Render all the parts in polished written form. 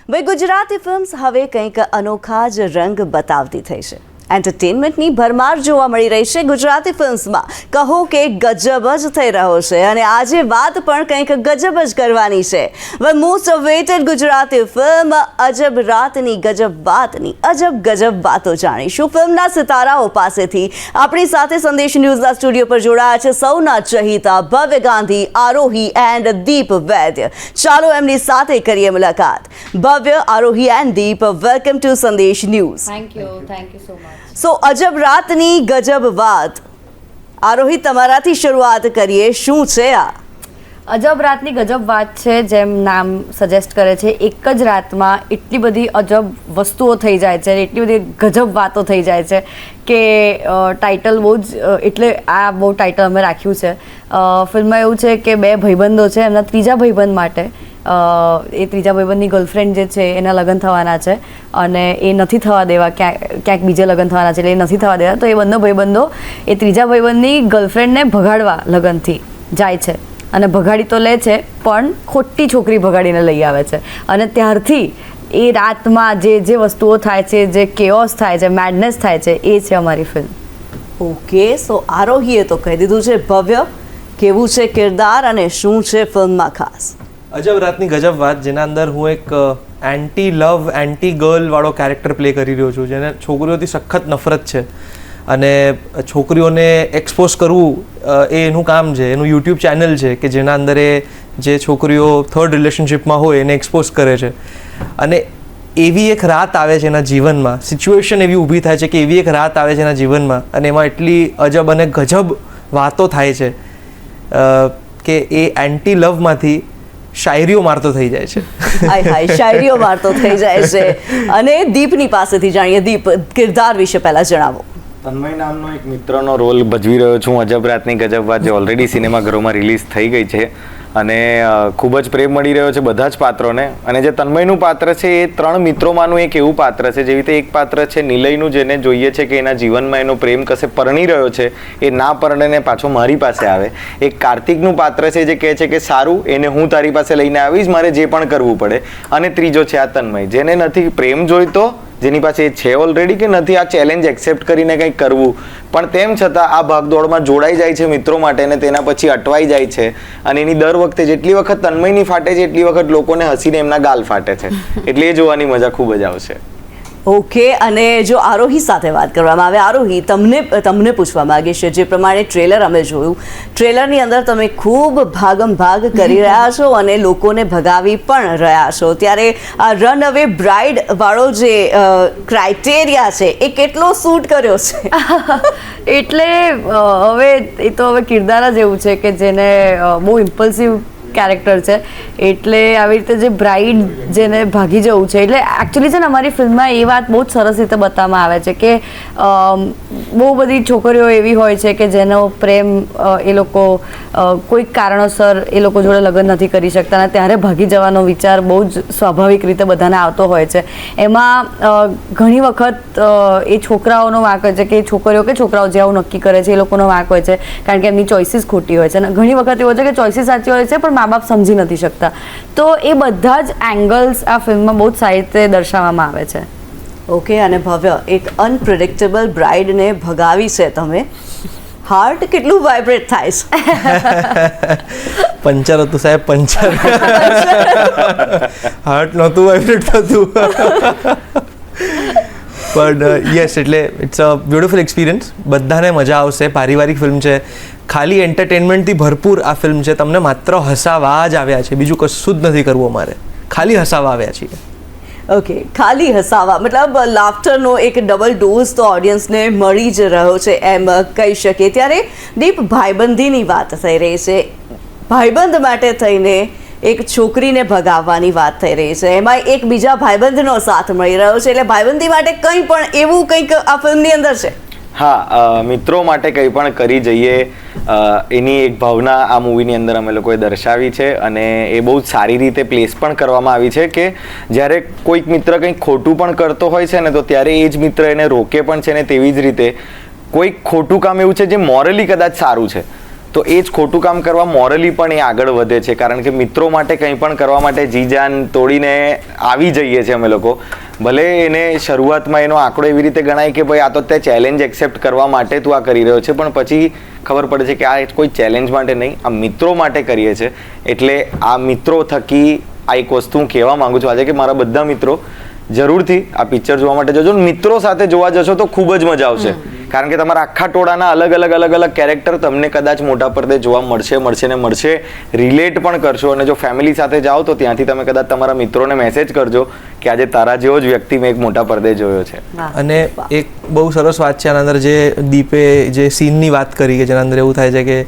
ભાઈ ગુજરાતી ફિલ્મ્સ હવે કંઈક અનોખા જ રંગ બતાવતી થઈ છે. એન્ટરટેનમેન્ટની ભરમાર જોવા મળી રહી છે ગુજરાતી ફિલ્મ્સમાં. કહો કે ગજબ જ થઈ રહ્યો છે અને આજે વાત પણ કંઈક ગજબ જ કરવાની છે. મોસ્ટ અવેટેડ ગુજરાતી ફિલ્મ અજબ રાતની ગજબ વાતની અજબ ગજબ વાતો જાણીશું ફિલ્મના સિતારાઓ પાસેથી. આપણી સાથે સંદેશ ન્યૂઝના સ્ટુડિયો પર જોડાયા છે સૌના ચહિતા ભવ્ય ગાંધી, આરોહી એન્ડ દીપ વૈદ્ય. ચાલો એમની સાથે કરીએ મુલાકાત. Bhavya, Aarohi and Deep, welcome to Sandesh news. Thank you so much. So અજબ રાતની ગજબ વાત, આરોહી તમારાથી શરૂઆત કરીએ. શું છે આ? અજબ રાતની ગજબ વાત છે, જેમ નામ સજેસ્ટ કરે છે. એક જ રાતમાં એટલી બધી અજબ વસ્તુઓ થઈ જાય છે, એટલી બધી ગજબ વાતો થઈ જાય છે કે ટાઇટલ બહુ જ એટલે આ બહુ ટાઇટલ અમે રાખ્યું છે. ફિલ્મમાં એવું છે કે બે ભાઈબંધો છે, એમના ત્રીજા ભાઈબંધ માટે એ ત્રીજા ભાઈબંધની ગર્લફ્રેન્ડ જે છે એના લગ્ન થવાના છે અને એ નથી થવા દેવા, ક્યાંક બીજે લગ્ન થવાના છે એટલે એ નથી થવા દેવા. તો એ બંને ભાઈબંધો એ ત્રીજા ભાઈબંધની ગર્લફ્રેન્ડને ભગાડવા લગ્નથી જાય છે અને ભગાડી તો લે છે પણ ખોટી છોકરી ભગાડીને લઈ આવે છે. અને ત્યારથી એ રાતમાં જે વસ્તુઓ થાય છે, જે કેઓસ થાય છે, મેડનેસ થાય છે, એ છે અમારી ફિલ્મ. ઓકે, સો આરોહીએ તો કહી દીધું છે. ભવ્ય, કેવું છે કિરદાર અને શું છે ફિલ્મમાં ખાસ? અજબ રાતની ગજબ વાત, જેના અંદર હું એક એન્ટી લવ, એન્ટી ગર્લ વાળો કેરેક્ટર પ્લે કરી રહ્યો છું, જેને છોકરીઓથી સખત નફરત છે અને છોકરીઓને એક્સપોઝ કરવું એ એનું કામ છે. એનું યુટ્યુબ ચેનલ છે કે જેના અંદર એ જે છોકરીઓ થર્ડ રિલેશનશિપમાં હોય એને એક્સપોઝ કરે છે. અને એવી એક રાત આવે છે એના જીવનમાં, સિચ્યુએશન એવી ઊભી થાય છે કે એવી એક રાત આવે છે એના જીવનમાં અને એમાં એટલી અજબ અને ગજબ વાતો થાય છે કે એ એન્ટી લવમાંથી શાયરીઓ મારતો થઈ જાય છે. હાય હાય, શાયરીઓ મારતો થઈ જાય છે. અને દીપની પાસેથી જાણીએ. દીપ, કિરદાર વિશે પહેલા જણાવો. તન્મય નામનો એક મિત્રનો રોલ ભજવી રહ્યો છું અજબ રાતની ગજબ વાત, જે ઓલરેડી સિનેમાઘરોમાં રિલીઝ થઈ ગઈ છે અને ખૂબ જ પ્રેમ મળી રહ્યો છે બધા જ પાત્રોને. અને જે તન્મયનું પાત્ર છે એ ત્રણ મિત્રોમાંનું એક એવું પાત્ર છે, જેવી રીતે એક પાત્ર છે નિલયનું, જેને જોઈએ છે કે એના જીવનમાં એનો પ્રેમ કશે પરણી રહ્યો છે, એ ના પરણીને પાછો મારી પાસે આવે. એક કાર્તિકનું પાત્ર છે જે કહે છે કે સારું, એને હું તારી પાસે લઈને આવીશ, મારે જે પણ કરવું પડે. અને ત્રીજો છે આ તન્મય, જેને નથી પ્રેમ જોઈતો, જેની પાસે છે ઓલરેડી, કે નથી આ ચેલેન્જ એક્સેપ્ટ કરીને કંઈક કરવું, પણ તેમ છતાં આ ભાગદોડમાં જોડાઈ જાય છે મિત્રો માટે અને તેના પછી અટવાઈ જાય છે. અને એની દર વખતે જેટલી વખત તન્મયની ફાટે છે એટલી વખત લોકોને હસીને એમના ગાલ ફાટે છે. એટલે એ જોવાની મજા ખૂબ જ આવશે. ઓકે, અને જો આરોહી સાથે વાત કરવામાં આવે, આરોહી, તમને પૂછવા માંગીશ, જે પ્રમાણે ટ્રેલર અમે જોયું, ટ્રેલરની અંદર તમે ખૂબ ભાગમ ભાગ કરી રહ્યા છો અને લોકોને ભગાવી પણ રહ્યા છો, ત્યારે આ રન અવે બ્રાઇડ વાળો જે ક્રાઇટેરિયા છે એ કેટલો સૂટ કર્યો છે? એટલે હવે કિરદાર જ એવું છે કે જેને બહુ ઇમ્પલ્સિવ કેરેક્ટર છે, એટલે આવી રીતે જે બ્રાઇડ જેને ભાગી જવું છે, એટલે એકચ્યુઅલી છે ને અમારી ફિલ્મમાં એ વાત બહુ જ સરસ રીતે બતાવવામાં આવે છે કે બહુ બધી છોકરીઓ એવી હોય છે કે જેનો પ્રેમ એ લોકો કોઈક કારણોસર એ લોકો જોડે લગ્ન નથી કરી શકતા અને ત્યારે ભાગી જવાનો વિચાર બહુ જ સ્વાભાવિક રીતે બધાને આવતો હોય છે. એમાં ઘણી વખત એ છોકરાઓનો વાંક હોય છે કે છોકરીઓ કે છોકરાઓ જે આવું નક્કી કરે છે એ લોકોનો વાંક હોય છે, કારણ કે એમની ચોઇસીસ ખોટી હોય છે અને ઘણી વખત એવું છે કે ચોઇસીસ સાચી હોય છે પણ મા બાપ સમજી નથી શકતા. તો એ બધા જ એંગલ્સ આ ફિલ્મમાં બહુ જ સારી રીતે દર્શાવવામાં આવે છે. ઓકે, અને ભવ્ય, એક અનપ્રિડિક્ટેબલ બ્રાઇડને ભગાવી છે તમે, હાર્ટ કેટલું વાઇબ્રેટ થાય છે? પંચર હતું સાહેબ, પંચર. હાર્ટ નહોતું વાઇબ્રેટ થતું. પણ યસ, એટલે ઇટ્સ અ બ્યુટિફુલ એક્સપિરિયન્સ. બધાને મજા આવશે. પારિવારિક ફિલ્મ છે, ખાલી એન્ટરટેનમેન્ટથી ભરપૂર આ ફિલ્મ છે. તમને માત્ર હસાવા જ આવ્યા છે, બીજું કશું જ નથી કરવું અમારે, ખાલી હસાવા આવ્યા છીએ. ઓકે, ખાલી હસાવા, મતલબ લાફ્ટરનો એક ડબલ ડોઝ તો ઓડિયન્સને મળી જ રહ્યો છે એમ કહી શકીએ. ત્યારે દીપ, ભાઈબંધીની વાત થઈ રહી છે. ભાઈબંધ માટે થઈને એક છોકરીને ભગાવવાની વાત થઈ રહી છે, એમાં એક બીજા ભાઈબંધનો સાથ મળી રહ્યો છે, એટલે ભાઈબંધી માટે કંઈ પણ એવું કંઈક આ ફિલ્મની અંદર છે. હા, મિત્રો માટે કંઈ પણ કરી જઈએ એની એક ભાવના આ મૂવીની અંદર અમે લોકોએ દર્શાવી છે અને એ બહુ જ સારી રીતે પ્લેસ પણ કરવામાં આવી છે કે જ્યારે કોઈક મિત્ર કંઈક ખોટું પણ કરતો હોય છે ને તો ત્યારે એ જ મિત્ર એને રોકે પણ છે ને તેવી જ રીતે કોઈક ખોટું કામ એવું છે જે મોરલી કદાચ સારું છે તો એ જ ખોટું કામ કરવા મોરલી પણ એ આગળ વધે છે, કારણ કે મિત્રો માટે કંઈ પણ કરવા માટે જીજાન તોડીને આવી જઈએ છીએ અમે લોકો. ભલે એને શરૂઆતમાં એનો આંકડો એવી રીતે ગણાય કે ભાઈ આ તો તે ચેલેન્જ એક્સેપ્ટ કરવા માટે તું આ કરી રહ્યો છે, પણ પછી ખબર પડે છે કે આ કોઈ ચેલેન્જ માટે નહીં, આ મિત્રો માટે કરીએ છીએ. એટલે આ મિત્રો થકી આ એક વસ્તુ હું કહેવા માંગુ છું આજે કે મારા બધા મિત્રો જરૂરથી આ પિક્ચર જોવા માટે જજો. મિત્રો સાથે જોવા જશો તો ખૂબ જ મજા આવશે, કારણ કે તમારા આખા ટોળાના અલગ અલગ કેરેક્ટર તમને કદાચ મોટા પડદે જોવા મળશે. રિલેટ પણ કરશો, અને જો ફેમિલી સાથે જાઓ તો ત્યાંથી તમે કદાચ તમારા મિત્રોને મેસેજ કરજો કે આજે તારા જેવો જ વ્યક્તિ મેં એક મોટા પડદે જોયો છે. અને એક બહુ સરસ વાત છે આના અંદર, જે દીપે જે સીનની વાત કરી કે જેના અંદર એવું થાય છે કે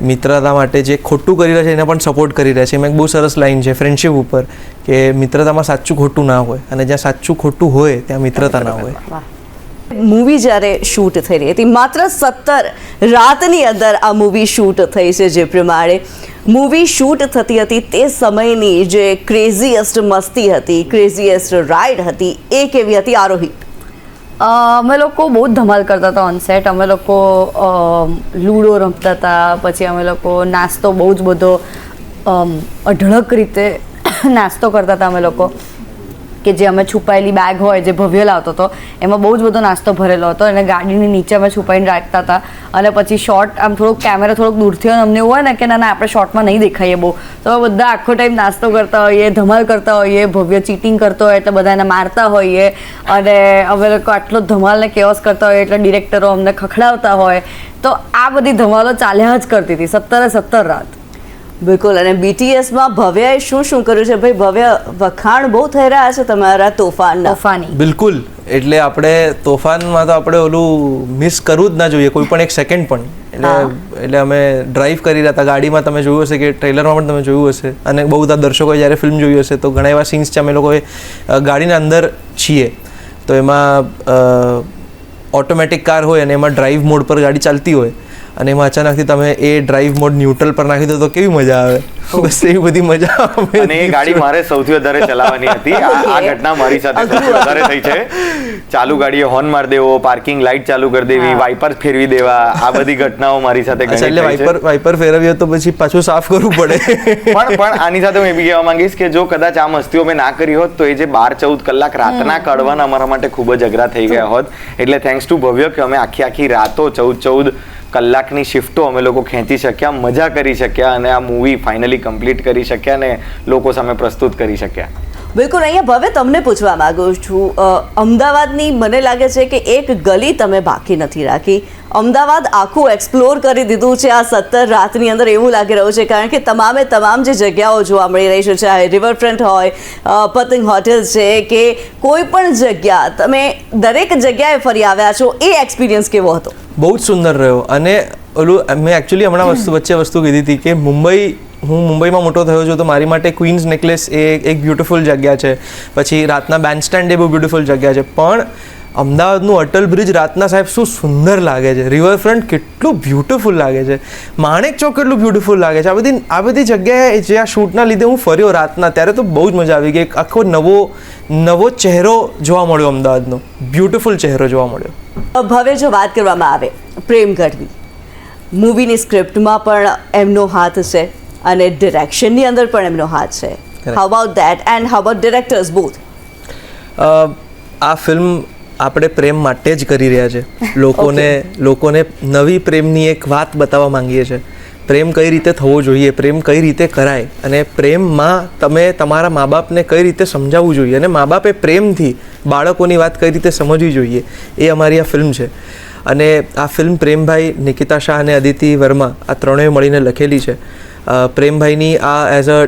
મિત્રતા માટે જે ખોટું કરી રહ્યા છે એને પણ સપોર્ટ કરી રહ્યા છે. એમાં એક બહુ સરસ લાઈન છે ફ્રેન્ડશિપ ઉપર કે મિત્રતામાં સાચું ખોટું ના હોય, અને જ્યાં સાચું ખોટું હોય ત્યાં મિત્રતા ના હોય. મૂવી જ્યારે શૂટ થઈ રહી હતી, માત્ર 17 રાતની અંદર આ મૂવી શૂટ થઈ છે. જે પ્રમાણે મૂવી શૂટ થતી હતી તે સમયની જે ક્રેઝીએસ્ટ મસ્તી હતી, ક્રેઝીએસ્ટ રાઇડ હતી, એ કેવી હતી આરોહી? અમે લોકો બહુ જ ધમાલ કરતા હતા ઓન સેટ. અમે લોકો લૂડો રમતા હતા, પછી અમે લોકો નાસ્તો બહુ જ બધો અઢળક રીતે નાસ્તો કરતા હતા અમે લોકો, કે જે અમે છુપાયેલી બેગ હોય જે ભવ્ય લાવતો હતો એમાં બહુ જ બધો નાસ્તો ભરેલો હતો, અને ગાડીની નીચે અમે છુપાઈને રાખતા હતા. અને પછી શોર્ટ આમ થોડોક કેમેરા થોડોક દૂરથી હોય, અમને એવું હોય ને કે ના આપણે શોર્ટમાં નહીં દેખાઈએ બહુ, તો બધા આખો ટાઈમ નાસ્તો કરતા હોઈએ, ધમાલ કરતા હોઈએ, ભવ્ય ચીટિંગ કરતો હોય એટલે બધા એને મારતા હોઈએ, અને અમે લોકો આટલો ધમાલ ને કેઓસ કરતા હોઈએ એટલે ડિરેક્ટરો અમને ખખડાવતા હોય. તો આ બધી ધમાલો ચાલ્યા જ કરતી હતી 17 રાત. બિલકુલ. અને બીટીએસમાં ભવ્યાએ શું શું કર્યું છે ભાઈ? ભવ્ય, વખાણ બહુ થઈ રહ્યા છે તમારા તોફાની. બિલકુલ. એટલે આપણે તોફાનમાં તો આપણે ઓલું મિસ કરવું જ ના જોઈએ કોઈ પણ એક સેકન્ડ પણ. એટલે અમે ડ્રાઈવ કરી રહ્યા હતા ગાડીમાં, તમે જોયું હશે કે ટ્રેલરમાં પણ તમે જોયું હશે, અને બહુ બધા દર્શકોએ જ્યારે ફિલ્મ જોઈ હશે તો ઘણા એવા સીન્સ છે અમે લોકોએ ગાડીના અંદર છીએ તો એમાં ઓટોમેટિક કાર હોય અને એમાં ડ્રાઈવ મોડ પર ગાડી ચાલતી હોય, અને એમાં અચાનકથી તમે એ ડ્રાઈવ મોડ ન્યુટ્રલ પર નાખી દો તો કેવી મજા આવે. બસ એવી બધી મજા આવે. અને એ ગાડી મારે સૌથી વધારે ચલાવવાની હતી. આ ઘટના મારી સાથે સૌથી વધારે થઈ છે. ચાલુ ગાડીએ હોર્ન માર દેવો, પાર્કિંગ લાઇટ ચાલુ કરી દેવી, વાઇપર ફેરવી દેવા, આ બધી ઘટનાઓ મારી સાથે ઘણી થઈ છે. વાઇપર ફેરવ્યો તો પછી પાછું સાફ કરવું પડે. પણ આની સાથે હું એ બી કહેવા માંગીશ કે જો કદાચ આ મસ્તીઓ મેં ના કરી હોત તો એ જે 12-14 કલાક રાતના કાઢવાના અમારા માટે ખૂબ જ અઘરા થઈ ગયા હોત. એટલે થેન્ક્સ ટુ ભવ્ય કે અમે આખી રાતો 14 કલાકની શિફ્ટો અમે લોકો ખેંચી શક્યા, મજા કરી શક્યા, અને આ મૂવી ફાઇનલી કમ્પ્લીટ કરી શક્યા અને લોકો સામે પ્રસ્તુત કરી શક્યા. બિલકુલ. અહીંયા ભવ્ય તમને પૂછવા માંગુ છું, અમદાવાદની મને લાગે છે કે એક ગલી તમે બાકી નથી રાખી. અમદાવાદ આખું એક્સપ્લોર કરી દીધું છે આ 17 રાતની અંદર, એવું લાગી રહ્યું છે, કારણ કે તમામ જે જગ્યાઓ જોવા મળી રહી છે, ચાહે રિવરફ્રન્ટ હોય, પતંગ હોટેલ છે, કે કોઈ પણ જગ્યા, તમે દરેક જગ્યાએ ફરી આવ્યા છો. એ એક્સપિરિયન્સ કેવો હતો? બહુ જ સુંદર રહ્યો. અને ઓલું મેં એકચ્યુઅલી હમણાં વસ્તુ કીધી હતી કે હું મુંબઈમાં મોટો થયો છું તો મારી માટે ક્વીન્સ નેકલેસ એ એક બ્યુટિફુલ જગ્યા છે, પછી રાતના બેન્ડ સ્ટેન્ડ એ બહુ બ્યુટિફુલ જગ્યા છે, પણ અમદાવાદનું અટલ બ્રિજ રાતના સાહેબ શું સુંદર લાગે છે, રિવરફ્રન્ટ કેટલું બ્યુટિફુલ લાગે છે, માણેક ચોક કેટલું બ્યુટિફુલ લાગે છે. આ બધી જગ્યાએ જે આ શૂટના લીધે હું ફર્યો રાતના, ત્યારે તો બહુ જ મજા આવી ગઈ. આખો નવો ચહેરો જોવા મળ્યો, અમદાવાદનો બ્યુટિફુલ ચહેરો જોવા મળ્યો. હવે જો વાત કરવામાં આવે પ્રેમ ગઢવી, મૂવીની સ્ક્રિપ્ટમાં પણ એમનો હાથ છે અને ડિરેક્શનની અંદર પણ એમનો હાથ છે. How about that and how about directors both? આ ફિલ્મ આપણે પ્રેમ માટે જ કરી રહ્યા છે. લોકોને નવી પ્રેમની એક વાત બતાવવા માંગીએ છીએ. પ્રેમ કઈ રીતે થવો જોઈએ, પ્રેમ કઈ રીતે કરાય, અને પ્રેમમાં તમે તમારા મા બાપને કઈ રીતે સમજાવવું જોઈએ, અને મા બાપે પ્રેમથી બાળકોની વાત કઈ રીતે સમજવી જોઈએ, એ અમારી આ ફિલ્મ છે. અને આ ફિલ્મ પ્રેમભાઈ, નિકિતા શાહ અને અદિતિ વર્મા આ ત્રણેય મળીને લખેલી છે. પ્રેમભાઈની આ as a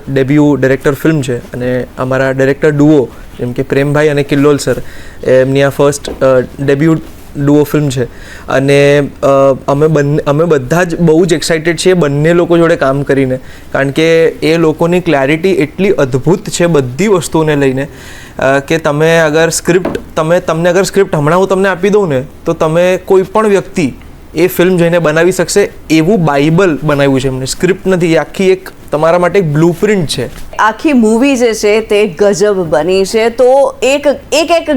debut director film છે, અને અમારા ડિરેક્ટર ડુઓ જેમ કે પ્રેમભાઈ અને કિલ્લોલ સર, એમની આ ફર્સ્ટ ડેબ્યુ ડુઓ ફિલ્મ છે. અને અમે બધા જ બહુ જ એક્સાઇટેડ છીએ બંને લોકો જોડે કામ કરીને, કારણ કે એ લોકોની ક્લેરિટી એટલી અદ્ભુત છે બધી વસ્તુઓને લઈને કે તમને અગર સ્ક્રિપ્ટ હમણાં હું તમને આપી દઉં ને તો તમે કોઈ પણ વ્યક્તિ એ ફિલ્મ જોઈને બનાવી શકશે એવું બાઇબલ બનાવ્યું છે એમને. સ્ક્રિપ્ટ નથી, આખી એક તમારા માટે એક બ્લુપ્રિન્ટ છે. આખી મૂવી જે છે તે ગજબ બની છે. તો એક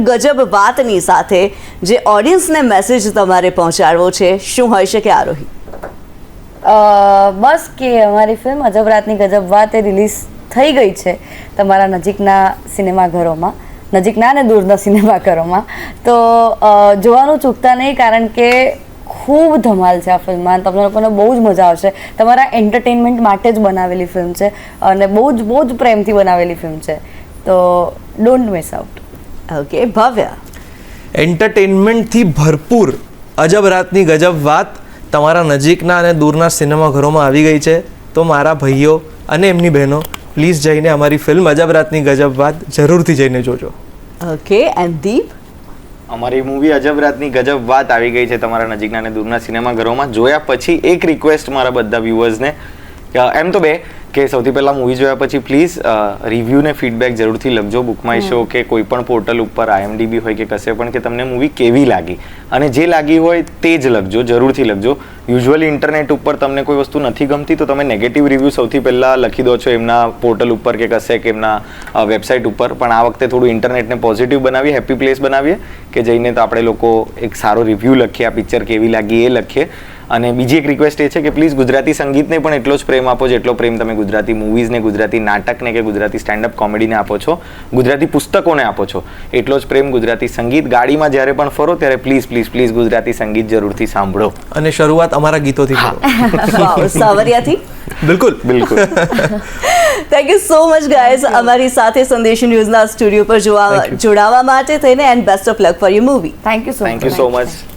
ગજબ વાતની સાથે જે ઓડિયન્સને મેસેજ તમારે પહોંચાડવો છે, શું હોઈ શકે આરોહી? બસ કે અમારી ફિલ્મ અજબ રાતની ગજબ વાત એ રિલીઝ થઈ ગઈ છે તમારા નજીકના સિનેમાઘરોમાં, નજીકના અને દૂરના સિનેમાઘરોમાં. તો જોવાનું ચૂકતા નહીં, કારણ કે ખૂબ ધમાલ છે આ ફિલ્મમાં. તમને લોકોને બહુ જ મજા આવશે. તમારા એન્ટરટેનમેન્ટ માટે જ બનાવેલી ફિલ્મ છે અને બહુ જ પ્રેમથી બનાવેલી ફિલ્મ છે. તો ડોન્ટ મિસ આઉટ. ઓકે ભવ્ય. એન્ટરટેનમેન્ટથી ભરપૂર અજબ રાતની ગજબ વાત તમારા નજીકના અને દૂરના સિનેમાઘરોમાં આવી ગઈ છે. તો મારા ભાઈઓ અને એમની બહેનો પ્લીઝ જઈને અમારી ફિલ્મ અજબ રાતની ગજબ વાત જરૂરથી જઈને જોજો. ઓકે એન્ડ દીપ. અમારી મૂવી અજબ રાતની ગજબ વાત આવી ગઈ છે તમારા નજીકના અને દૂરના સિનેમાઘરોમાં. જોયા પછી એક રિક્વેસ્ટ મારા બધા વ્યુઅર્સને, એમ તો બે, કે સૌથી પહેલાં મૂવી જોયા પછી પ્લીઝ રિવ્યૂ ને ફીડબેક જરૂરથી લખજો બુક માય શો કે કોઈ પણ પોર્ટલ ઉપર, IMDb હોય કે કશે પણ, કે તમને મૂવી કેવી લાગી, અને જે લાગી હોય તે જ લખજો, જરૂરથી લખજો. યુઝ્યુઅલી ઇન્ટરનેટ ઉપર તમને કોઈ વસ્તુ નથી ગમતી તો તમે નેગેટિવ રિવ્યૂ સૌથી પહેલાં લખી દો છો એમના પોર્ટલ ઉપર કે કશે કે એમના વેબસાઇટ ઉપર. પણ આ વખતે થોડું ઇન્ટરનેટને પોઝિટિવ બનાવીએ, હેપી પ્લેસ બનાવીએ, કે જઈને તો આપણે લોકો એક સારો રિવ્યૂ લખીએ, આ પિક્ચર કેવી લાગી એ લખીએ. અને બીજી એક રિક્વેસ્ટ એ છે કે પ્લીઝ ગુજરાતી સંગીતને પણ એટલો જ પ્રેમ આપો જેટલો પ્રેમ તમે ગુજરાતી મૂવીઝને, ગુજરાતી નાટકને કે ગુજરાતી સ્ટેન્ડઅપ કોમેડીને આપો છો, ગુજરાતી પુસ્તકોને આપો છો, એટલો જ પ્રેમ ગુજરાતી સંગીત. ગાડીમાં જ્યારે પણ ફરો ત્યારે પ્લીઝ પ્લીઝ પ્લીઝ ગુજરાતી સંગીત જરૂરથી સાંભળો. અને શરૂઆત અમારા ગીતોથી કરો. વાવ, સાવરિયાથી. બિલકુલ બિલકુલ. Thank you so much guys અમારી સાથે સંદેશ ન્યૂઝના સ્ટુડિયો પર જોડાવા માટે થઈને, and best of luck for you movie. Thank you thank you so much.